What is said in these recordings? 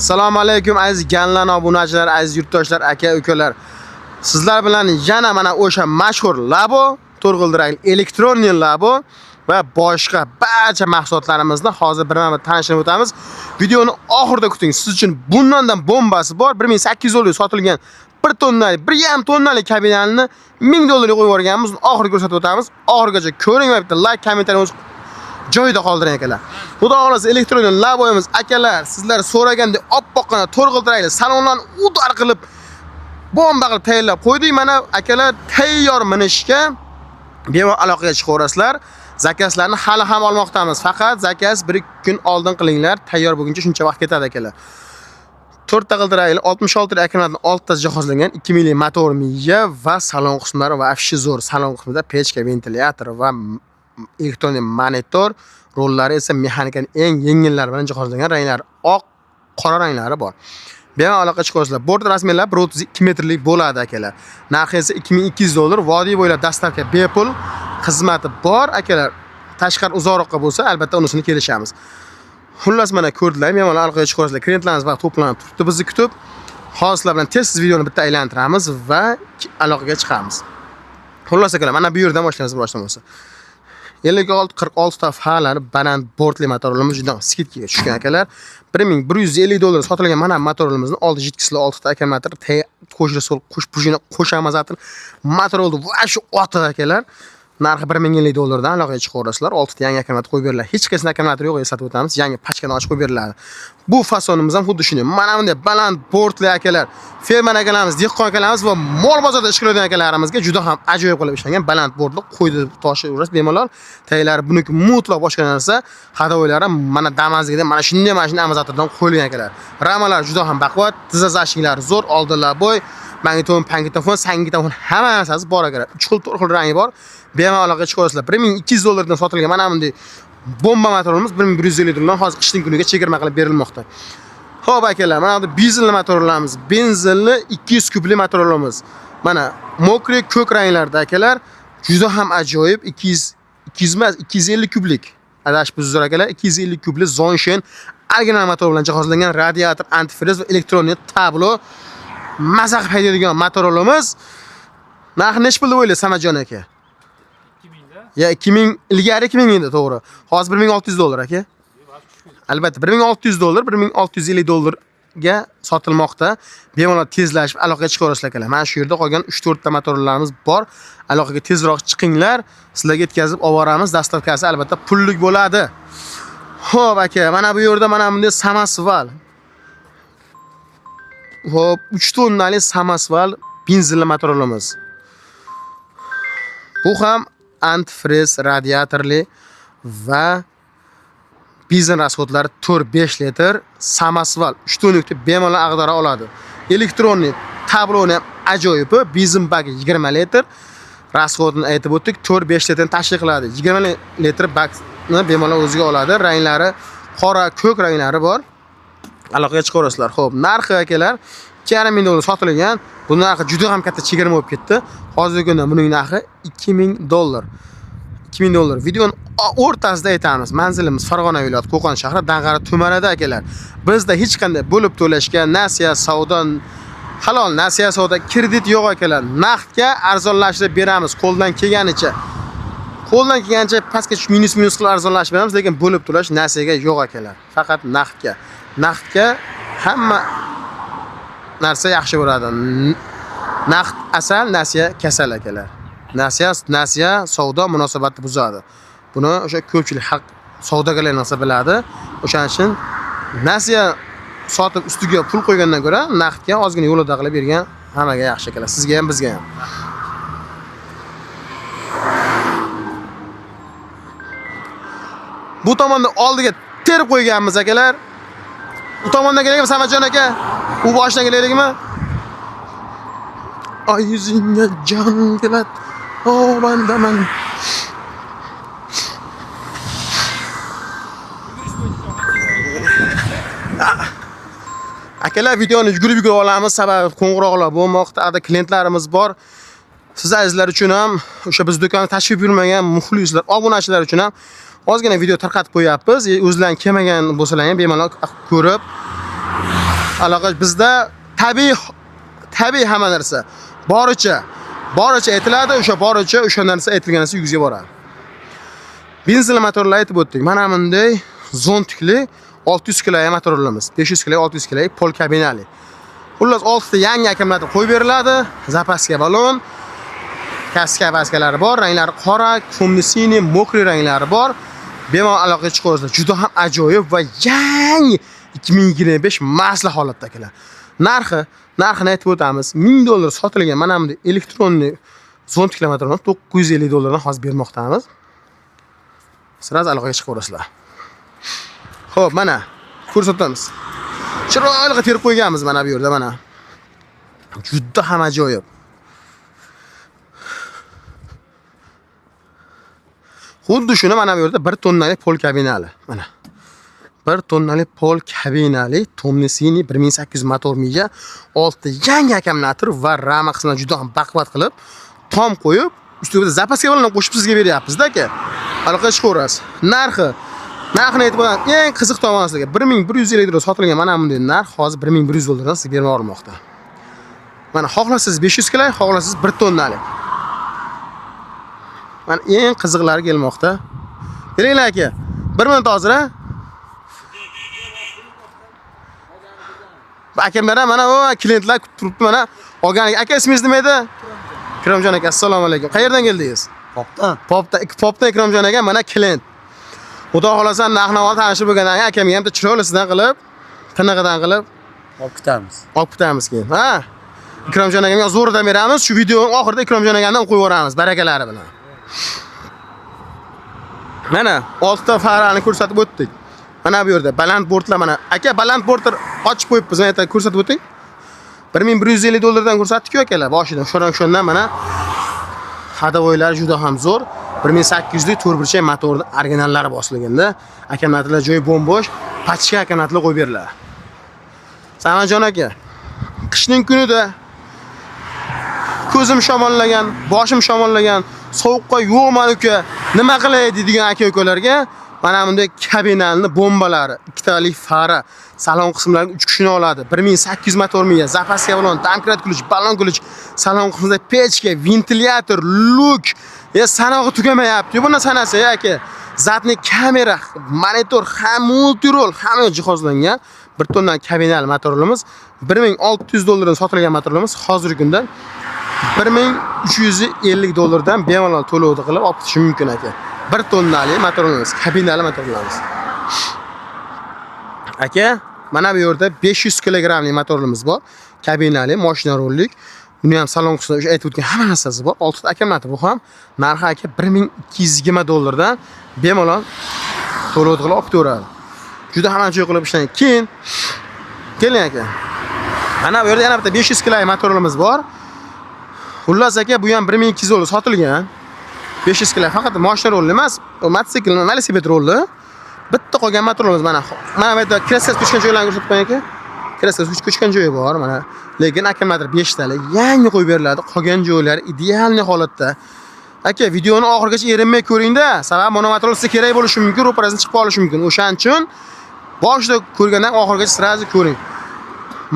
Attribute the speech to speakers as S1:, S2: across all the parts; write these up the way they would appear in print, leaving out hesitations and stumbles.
S1: Assalomu alaykum aziz ganlan obunachilar, aziz yurtdoshlar, aka-ukalar. Sizlar bilan yana mana o'sha mashhur Labo, To'rg'ildirak elektronniy Labo va boshqa barcha mahsulotlarimizni hozir birma-bir tanishtirib o'tamiz. Videoni oxirida kuting. Siz uchun bundan bombasi bor. 1800 dollarga sotilgan 1 tonnalik, 1,5 tonnalik kabinani 1000 dollarga qo'yib yuborganmiz. Oxirida ko'rsatib o'tamiz. Oxirigacha ko'ring va bitta like, kommentariyingiz joyida qoldiring akalar. Xudo xolasa elektronniy Laboyimiz akalar, sizlar so'ragandek oppoqqina To'rg'ildirakli salonlarni udar qilib bomba qilib tayyorlab qo'ydik. Mana akalar tayyor minishga bemalol aloqaga chiqaverasizlar. Zakaslarni hali ham olmoqdamiz. Faqat zakas 1 kun oldin qilinglar. Tayyor bo'lguncha shuncha vaqt ketadi akalar. 4 ta g'ildirakli 66 ta akkumulyatordan 6 ta jihozlangan 2 mili motor miya va salon qismlari va afshi zo'r. Salon qismida pechka, ventilyator va elektronniy monitor, rollari esa mexanikaning eng yengillari bilan jihozlangan, ranglari oq, qora ranglari bor. Bemalol aloqa chiqarsizlar. Bort rasmiylar 132 metrlik bo'ladi akalar. Narxi esa 2200 dollar. Vodiy bo'ylab dastavka bepul xizmati bor akalar. Tashqari uzoqroqqa bo'lsa, albatta unisini kelishamiz. Xullas mana ko'rdilar, bemalol aloqaga chiqarsizlar. Klientlarimiz vaqt to'planib turibdi, bizni kutib. Hozirlar bilan tez videoni bitta aylantiramiz va aloqaga chiqamiz. Xullas akalar, mana bu yerdan boshlaymiz bo'lsa. 56-46 ta falar baland bortli motorlarimiz juda skidkaga tushgan akalar. 1150 dollar sotilgan mana motorlarimizni oldi jitkisli 6 ta akkumulyator qo'sh prujina qo'shamazatli motor oldi. Va shu oti akalar. Narxi 1050 dollardan aloqaga chiqaverasizlar. 6 ta yangi akkumulyator qo'yib beriladi. Hech qaysi akkumulyator yo'q, eslatib o'tamiz. Yangi pachkani ochib qo'yib beriladi. Bu fasonimiz ham xuddi shunday. Mana bunday baland bortli akalar, fermer akalarimiz, dehqon akalarimiz va mol bozorda ish qiladigan akalarimizga juda ham ajoyib qilib ishlangan baland bortli qo'ydi toshi urasiz bemalol. Taylari buniki mutlaq boshqa narsa. Hadovoylari mana Damazligida mana shunday mashina amazotdan qo'yilgan akalar. Ramalar juda ham baquvvat, tizazashinglari zo'r, oldinlar bo'y, magnitofon, pangitofon, sangitofon hamma narsasi bor akalar. 3 xil 4 xil rangi bor. Bemalol aloqaga chiqarsizlar. 1200 dollardan sotilgan mana bunday bomba motorimiz 1150 dollardan hozir qishning kuniga chegirma qilib berilmoqda. Xo'p akalar, mana bu benzinli motorlarimiz, benzinli 200 kubli motorlarimiz. Mana mokri ko'k ranglarda akalar, juda ham ajoyib 200 emas, 250 kublik. Adash buzur akalar, 250 kubli Zonshen original motor bilan jihozlangan radiator, antifriz va elektronniy tablo mazaq haydaydigan motorlarimiz. Narxi nech pul deb o'ylaysiz Samajon aka? Ya 2000 ilgari 2000 edi, to'g'ri. Hozir 1600 dollar aka. Albatta 1600 dollar, 1650 dollarga sotilmoqda. Bemalol tezlashib aloqaga chiqaverasizlar akalar. Mana shu yerda qolgan 3-4 ta motorlarimiz bor. Aloqaga tezroq chiqinglar. Sizlarga yetkazib olamiz. Dastavkasi albatta pullik bo'ladi. Xo'p aka, mana bu yerda mana bunday Samasval. Xo'p, 3 tonnalik Samasval benzinli motorlarimiz. Bu ham antifriz, radiatorli va benzin rasxodlari 4-5 litr Samasval 3 tonlikda bemalol ag'dara oladi. Elektronniy tabloni ham ajoyib, benzin bagi 20 litr, rasxodini aytib o'tdik, 4-5 litrni tashkil qiladi. 20 litr bakni bemalol o'ziga oladi. Ranglari qora, ko'k ranglari bor. Aloqaga chiqaverasizlar. Xo'p, narxi akalar 2,5 dollar sotilgan. Bu narxi juda ham katta chegirma bo'lib ketdi. Hozirgi kunda buning narxi 2000 dollar. 2000 dollar. Videoni o'rtasida aytamiz. Manzilimiz Farg'ona viloyati Qo'qon shahri Dang'ara tumanida akalar. Bizda hech qanday bo'lib to'lashga, nasiya, savdo, halol nasiya, savdo, kredit yo'q akalar. Naqdga arzonlashtirib beramiz qo'ldan kelganicha. Qo'ldan kelgancha pastga minus qilib arzonlashtirib beramiz, lekin bo'lib to'lash nasiyaga yo'q akalar. Faqat naqdga. Naqdga hamma narsa yaxshi bo'ladi. Naqd asal, nasiya kasal akalar. Nasiya savdo munosabatni buzadi. Buni o'sha ko'pchilik xalq savdogarlar narsa biladi. O'shaning uchun nasiya sotib ustiga pul qo'ygandan ko'ra naqdga ozgina yo'lida qilib bergan hammaga yaxshi akalar. Sizga ham, bizga ham. Bu tomonda oldiga terib qo'yganmiz akalar. Bu tomondan kerakmi Samajon aka? U boshdan kerakmi? Ay yuzingga jon keladi. O bandaman. Akalar, videoni yugurib olamiz, sababi qo'ng'iroqlar bo'lmoqda. Ada klientlarimiz bor. Siz azizlar uchun ham, o'sha biz do'konga tashrif buyurmagan muxlislar, obunachilar uchun ham ozgina video tarqatib qo'yapmiz. O'zlaring kelmagan bo'lsalar ham bemalol ko'rib aloqa bizda tabiiy hamma narsa boricha aytiladi, o'sha narsa aytilgan narsa yuzga boradi. Benzinli motorlar aytib o'tdik. Mana bunday zontikli 600 kg motorlarimiz, 500 kg, 600 kg pol kabinali. Xullas 6 ta yangi akkumulyator qo'yib beriladi. Zapaska balon, kaska-paskalari bor, ranglari qora, ko'mni-sini, mokriy ranglari bor. Bemalol aloqaga chiqaverasizlar. Juda ham ajoyib va yangi 2025 masla holatda akalar. Narxini aytib o'tamiz. $1000 sotilgan mana bunday elektronli zontikli motorni $950 dan hozir bermoqdamiz. Siz aloqaga chiqaverasizlar. Xo'p, mana ko'rsatamiz. Chiroyli terib qo'yganmiz mana bu yerda mana. Juda ham ajoyib. Xuddi shuni mana bu yerda 1 tonnalik pol kabinali. Mana 1 tonnalik pol kabinali Tomnesini 1800 motor miga 6 yangi akkumulyator va rama qismini juda ham baquvvat qilib tom qo'yib, ustiga zapaska bilan qo'shib sizga beryapmiz-da aka. Aloqaga chiqaverasiz. Narxini aytib qo'ygan eng qiziq tomoni sizga $1150 sotilgan mana bunday narx hozir $1100 dan sizga berib yubormoqda. Mana xohlasangiz 500 kg, xohlasangiz 1 tonnalik. Mana eng qiziqlari kelmoqda. Kelinglar aka. 1 minut hozir ha. Akamlar mana o klientlar kutib turibdi mana. Olgan aka ismingiz nima edi? Ikromjon aka, assalomu alaykum. Qayerdan keldingiz? Popdan Ikromjon aka mana klient. Xudo xolasa narx-navo tanishib bo'lgandan keyin akamga ham chiroylisidan qilib, tinig'idan qilib olib kutamiz keyin. Ha? Ikromjon akamga zo'ridan beramiz. Shu videoning oxirida Ikromjon akamdan qo'yib yuboramiz barakalari bilan. Mana 6 ta farani ko'rsatib o'tdik. Mana bu yerda baland bortlar mana. Aka baland bortlar ochib qo'yibmiz. Mana yerda ko'rsatib o'ting. $1150 dan ko'rsatdik-ku akalar. Boshidan shundan mana hadavoylar juda ham zo'r. 1800 lik to'rtburchak motorning originallari bosilganda, akkumulyatorlar joyi bo'm-bo'sh, pachka akkumulyatorlar qo'yib beriladi. Samarjon aka, qishning kunida ko'zim shamollagan, boshim shamollagan, sovuqqa yo'qman uka, nima qilay deydigan aka-ukalarga mana bunday kabinalni bombalari, ikkitalik fara, salon qismlarining 3 kishini oladi. 1800 motor miya, zapaska balon, domkrat kulich, balon kulich, salon qismida pechka, ventilyator, luk, sanog'i tugamayapti. Buni sanasi aka. Zatni kamera, monitor, ham multirol, hamma jihozlangan 1 tonna kabinal motorlarimiz $1600 dan sotilgan motorlarimiz hozirgi kunda $1350 dan bemalol to'lovni qilib olib ketish mumkin aka. 1 tonnali motorlarimiz, kabinali motorlarimiz. Aka, mana bu yerda 500 kg motorlarimiz bor. Kabinali, mashina rollik. Buni ham salon qismida o'sha aytib o'tgan hamma narsasi bor. 6 ta akkumulyator bu ham narxi aka $1220 dan bemalol to'lov qilib olib ketaveradi. Juda ham ajoyib qilib ishlangan. Keling aka. Mana bu yerda yana bitta 500 kg motorlarimiz bor. Xullas aka, bu ham $1200 sotilgan. 500 kg faqat mashina rolli emas, mototsikl, velosiped rolli. Bitta qolgan motorlarimiz mana. Mana bu yerda kreska ko'chgan joylarni ko'rsatib qo'ying aka. Kreska ko'chgan joyi bor mana. Lekin akkumulyator 5 tali yangi qo'yib beriladi. Qolgan joylari ideal holatda. Aka, videoni oxirigacha erinmay ko'ring-da. Sababi monomotor sizga kerak bo'lishi mumkin, ro'parasini chiqib qolishi mumkin. O'shaning uchun boshida ko'rgandan oxirigacha sirazi ko'ring.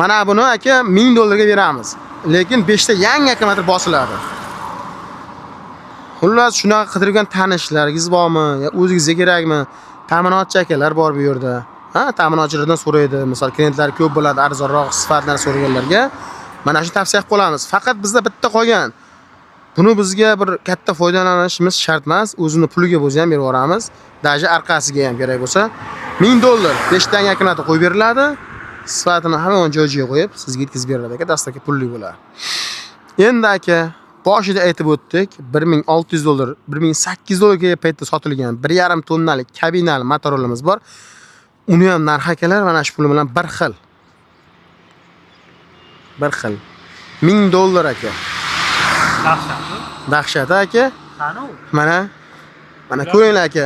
S1: Mana buni aka $1000 ga beramiz. Lekin 5 ta yangi akkumulyator bosiladi. Xullas, shunaqa qidirgan tanishlaringiz bormi? Yo o'zingizga kerakmi? Ta'minotchi akalar bor bu yerda. Ha, ta'minotchilardan so'raydi. Misol klientlar ko'p bo'ladi, arzonroq sifatlar so'raganlarga mana shu tavsiya qilib qolamiz. Faqat bizda bitta qolgan. Buni bizga bir katta foydalanishimiz shart emas. O'zini puliga bo'lsa ham berib yuboramiz. Daji arqasiga ham kerak bo'lsa $1000 5 ta akkumulyator qo'yib beriladi. Sifatini hamma joyiga qo'yib sizga yetkazib beriladi aka, dastlabki pulli bo'ladi. Endi aka, boshida aytib o'tdik, $1600, $1800 ga paytda sotilgan 1,5 tonnalik kabinal motorlarimiz bor. Uni ham narx akalar mana shu pul bilan bir xil. $1000 aka. Dahshat aka. Mana ko'ringlar aka.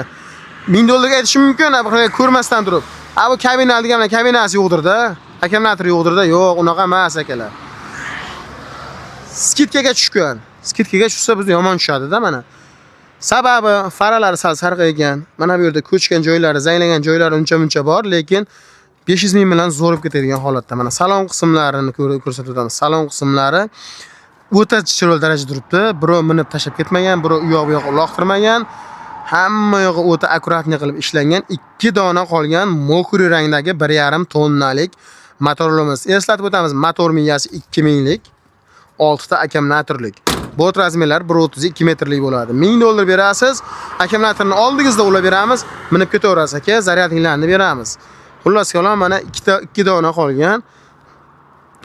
S1: $1000 ga aytishim mumkin, ko'rmasdan turib. Bu kabinal deganlar kabinasi yo'qdir-da. Akkumulyator yo'qdir-da. Yo'q, unaqa emas akalar. Skidkaga tushgan. Skidkaga tushsa bizga yomon tushadi-da mana. Sababi faralari sal sarg'aygan. Mana bu yerda ko'chgan joylari, zanglagan joylari uncha-muncha bor, lekin 500 ming bilan zo'rib ketadigan holatda. Mana salon qismlarini ko'rsatib o'tamiz. Salon qismlari o'ta chiroyli darajada turibdi. Birov minib tashab ketmagan, birov u yoq bu yoqqa uloqtirmagan. Hamma yog'i o'ta akkuratni qilib ishlangan. 2 dona qolgan mokri rangdagi 1,5 tonnalik motorimiz. Eslatib o'tamiz, motor miyasi 2000 lik, 6 ta akkumulyatorlik. Bot razmerlar 1.32 metrlik bo'ladi. $1000 berasiz, akkumulyatorni oldingizda ulab beramiz, minib ketaverasiz aka, zaryadinglarni beramiz. Xullas kalom, mana 2 dona qolgan.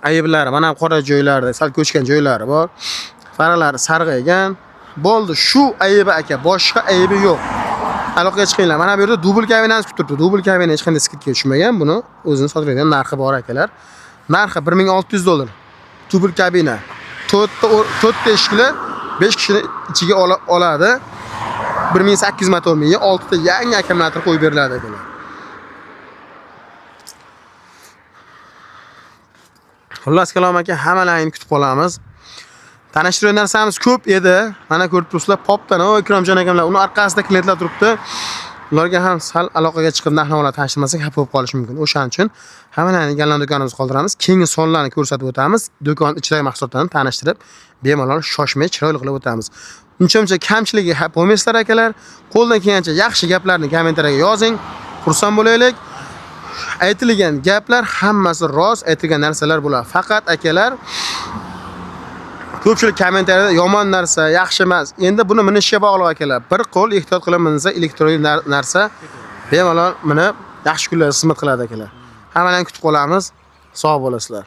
S1: Ayblari, mana qora joylarda, sal ko'chgan joylari bor. Faralari sarg'aygan. Bo'ldi, shu aybi aka, boshqa aybi yo'q. Aloqaga chiqinglar. Mana bu yerda dubl kabinasi turibdi. Dubl kabina hech qanday skidga tushmagan. Buni o'zini sotadigan narxi bor akalar. Narxi $1600. Dubl kabina. 4 ta eshikli 5 kishini ichiga oladi. 1800 motor miyi, 6 ta yangi akkumulyator qo'yib beriladi akalar. Xullas kalom aka, hammalarini kutib qolamiz. Tanishtirgan narsamiz ko'p edi. Mana ko'rib turibsizlar, popdan, Ikromjon akamlar, uni orqasida klientlar turibdi. Ularga ham sal aloqaga chiqib narx-navolar tanishtirmasak, xafa bo'lib qolish mumkin. O'shaning uchun hammalarini Ganlan do'konimizga qoldiramiz. Keyingi sonlarni ko'rsatib o'tamiz. Do'kon ichidagi mahsulotlarni tanishtirib, bemalol shoshmay chiroyli qilib o'tamiz. Uncha-muncha kamchiligi bo'lmaysizlar akalar. Qo'ldan kelgancha yaxshi gaplarni kommentariyaga yozing. Xursand bo'laylik. Aytilgan gaplar hammasi rost, aytilgan narsalar bo'ladi. Faqat akalar, ko'pchilik kommentariyada yomon narsa, yaxshi emas. Endi buni minishga bog'liq akalar. Bir qo'l ehtiyot qilib minsa, elektronik narsa bemalol minib yaxshi kunlar xizmat qiladi akalar. Hammalarni kutib qolamiz. Sog' bo'lasizlar.